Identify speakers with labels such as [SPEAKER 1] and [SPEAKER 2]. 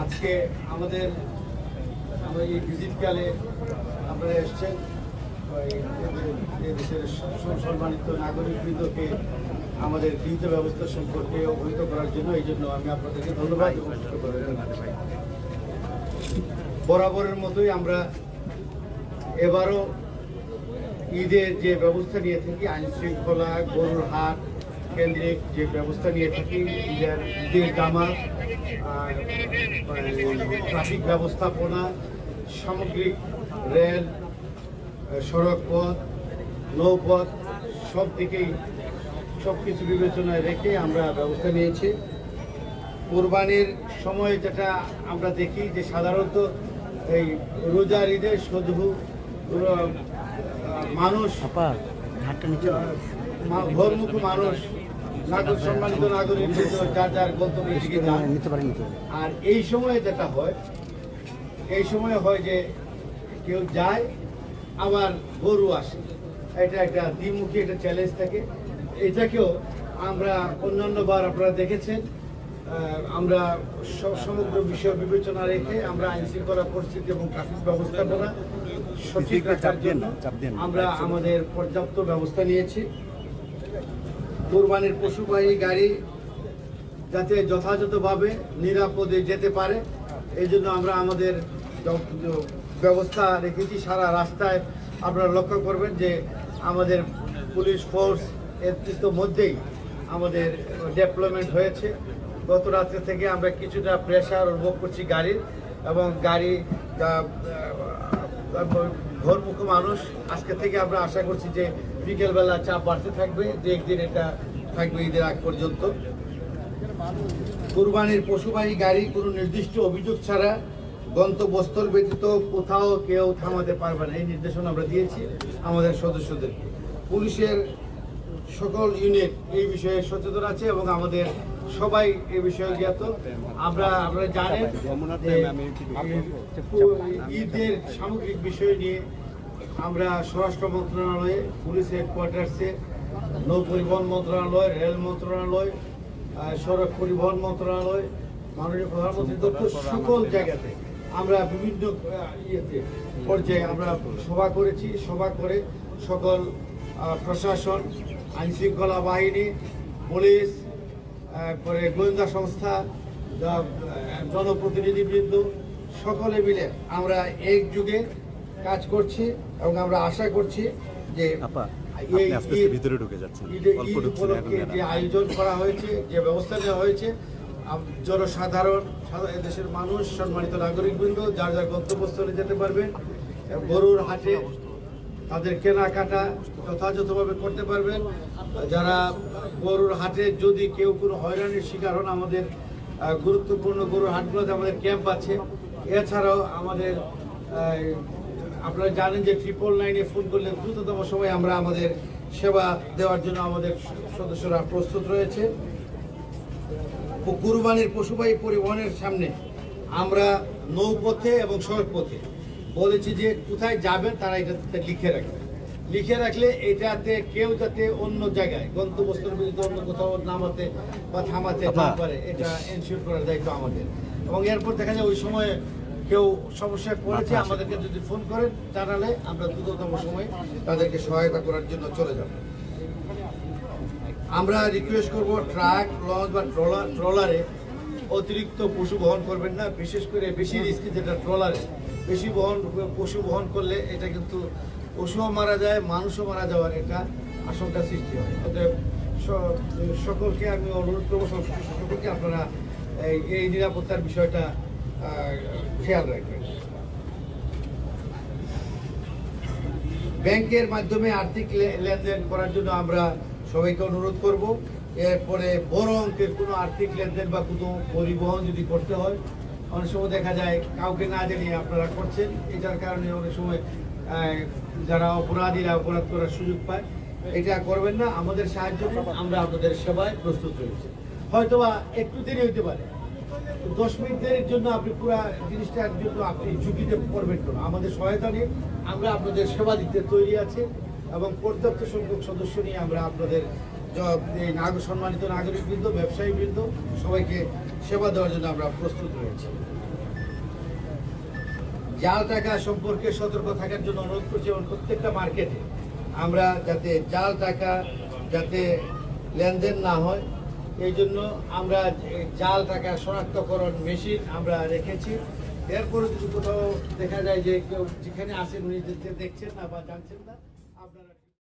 [SPEAKER 1] আজকে আমরা এই ভিজিটকালে আপনারা এসছেন দেশের সম্মানিত নাগরিকবৃন্দকে আমাদের গৃহীত ব্যবস্থা সম্পর্কে অবহিত করার জন্য। এই জন্য আমি আপনাদেরকে ধন্যবাদ বরাবরের মতোই আমরা এবারও ঈদের যে ব্যবস্থা নিয়ে থাকি, আইন শৃঙ্খলা, গরুর হাট কেন্দ্রিক যে ব্যবস্থা নিয়ে থাকি, ঈদের জামাত, ট্রাফিক ব্যবস্থাপনা, সামগ্রিক রেল, সড়ক পথ, নৌপথ সব দিকেই সব কিছু বিবেচনায় রেখে আমরা ব্যবস্থা নিয়েছি। কোরবানির সময় যেটা আমরা দেখি যে সাধারণত এই রোজার ঈদে শুধু মানুষ ঘরমুখী মানুষ সম্মানিত নাগরিক যার যার গন্তব্যের দিকে যান। আর এই সময়ে যেটা হয়, এই সময় হয় যে কেউ যায় আবার গরু আসে, এটা একটা দ্বিমুখী একটা চ্যালেঞ্জ থাকে। এটাকেও আমরা অন্যান্য বার আপনারা দেখেছেন, আমরা সমগ্র বিষয় বিবেচনা রেখে আমরা আইন শৃঙ্খলা পরিস্থিতি এবং ট্রাফিক ব্যবস্থাপনা সঠিক রাখার জন্য আমরা আমাদের পর্যাপ্ত ব্যবস্থা নিয়েছি। কোরবানির পশুবাহী গাড়ি যাতে যথাযথভাবে নিরাপদে যেতে পারে এই জন্য আমরা আমাদের ব্যবস্থা রেখেছি। সারা রাস্তায় আপনারা লক্ষ্য করবেন যে আমাদের পুলিশ ফোর্স এর মধ্যেই আমাদের ডেভেলপমেন্ট হয়েছে। গত রাত্রে থেকে আমরা কিছুটা প্রেশার অনুভব করছি গাড়ির, এবং গাড়ি ঘরমুখী মানুষ আজকে থেকে আমরা আশা করছি যে বিকেলবেলা চাপ বাড়তে থাকবে, যে একদিন এটা থাকবে ঈদের আগ পর্যন্ত। কুরবানির পশুবাহী গাড়ি কোনো নির্দিষ্ট অভিযোগ ছাড়া গন্তব্যস্থল ব্যতীত কোথাও কেউ থামাতে পারবে না, এই নির্দেশনা আমরা দিয়েছি আমাদের সদস্যদের। পুলিশের সকল ইউনিট এই বিষয়ে সচেতন আছে এবং আমাদের সবাই এই বিষয়ে জ্ঞাত। আপনারা জানেন ঈদের সামগ্রিক বিষয় নিয়ে আমরা স্বরাষ্ট্র মন্ত্রণালয়ে, পুলিশ হেডকোয়ার্টার্সে, নৌ পরিবহন মন্ত্রণালয়, রেল মন্ত্রণালয়, সড়ক পরিবহন মন্ত্রণালয়, মাননীয় প্রধানমন্ত্রী দপ্তর সকল জায়গাতে আমরা বিভিন্ন পর্যায়ে আমরা সভা করেছি। সভা করে সকল প্রশাসন, আইন শৃঙ্খলা বাহিনী, পুলিশ, পরে গোয়েন্দা সংস্থা, জনপ্রতিনিধিবৃন্দ সকলে মিলে আমরা একযোগে কাজ করছি এবং আমরা আশা করছি যে ঈদ উপলক্ষে যে আয়োজন করা হয়েছে, যে ব্যবস্থা নেওয়া হয়েছে, জনসাধারণ, দেশের মানুষ, সম্মানিত নাগরিকবৃন্দ যার যার গন্তব্যস্থলে যেতে পারবেন, গরুর হাটে তাদের কেনাকাটা যথাযথভাবে করতে পারবেন। যারা গরুর হাটে যদি কেউ কোনো হয়রানির শিকার হন, আমাদের গুরুত্বপূর্ণ গরুর হাটগুলোতে আমাদের ক্যাম্প আছে। এছাড়াও আমাদের আপনারা জানেন যে 999-এ ফোন করলে দ্রুততম সময়ে আমরা আমাদের সেবা দেওয়ার জন্য আমাদের সদস্যরা প্রস্তুত রয়েছে। কুরবানির পশুবাহী পরিবহনের সামনে আমরা নৌপথে এবং সড়ক পথে বলেছি যে কোথায় যাবেন তারা এটা লিখে রাখলে এটাতে কেউ যাতে অন্য জায়গায় গন্তব্যস্থল অন্য কোথাও নামাতে বা থামাতে না পারে, এটা এনশিওর করার দায়িত্ব আমাদের। এবং এরপর দেখা যায় ওই সময়ে কেউ সমস্যায় পড়েছে, আমাদেরকে যদি ফোন করেন জানালে আমরা দ্রুততম সময়ে তাদেরকে সহায়তা করার জন্য চলে যাব। আমরা রিকোয়েস্ট করব ট্রাক, লঞ্চ বা ট্রলারে অতিরিক্ত পশু বহন করবেন না, বিশেষ করে বেশি রিস্কি যেটা ট্রলারে বেশি পশু বহন করলে এটা কিন্তু পশুও মারা যায়, মানুষও মারা যাওয়ার একটা আশঙ্কা সৃষ্টি হয়। অতএব সকলকে আমি অনুরোধ করবো, সকলকে আপনারা এই নিরাপত্তার বিষয়টা খেয়াল রাখবেন। ব্যাংকের মাধ্যমে আর্থিক লেনদেন করার জন্য আমরা সবাইকে অনুরোধ করব। এরপরে বড় অঙ্কের কোনো আর্থিক লেনদেন বা কোনো পরিবহন যদি করতে হয়, অনেক সময় দেখা যায় কাউকে না জানিয়ে আপনারা করছেন, এটার কারণে অনেক সময় যারা অপরাধীরা অপরাধ করার সুযোগ পায়। এটা করবেন না, আমাদের সাহায্য করুন, আমরা আপনাদের সেবায় প্রস্তুত রয়েছি। হয়তোবা একটু দেরি হইতে পারে, 10 মিনিটের জন্য আপনি পুরো জিনিসটার জন্য আপনি ঝুঁকিতে পড়বেন না, আমাদের সহায়তা নিয়ে আমরা আপনাদের সেবা দিতে তৈরি আছি এবং পর্যাপ্ত সংখ্যক সদস্য নিয়ে আমরা আপনাদের এই সম্মানিত নাগরিকবৃন্দ, ব্যবসায়ীবৃন্দ সবাইকে সেবা দেওয়ার জন্য আমরা প্রস্তুত রয়েছি। জাল টাকা সম্পর্কে সতর্ক থাকার জন্য অনুরোধ করছি এবং প্রত্যেকটা মার্কেটে আমরা যাতে জাল টাকা যাতে লেনদেন না হয় এই জন্য আমরা জাল টাকা শনাক্তকরণ মেশিন আমরা রেখেছি। এরপরে যদি কোথাও দেখা যায় যে কেউ যেখানে আসেন উনি দেখছেন না বা জানছেন না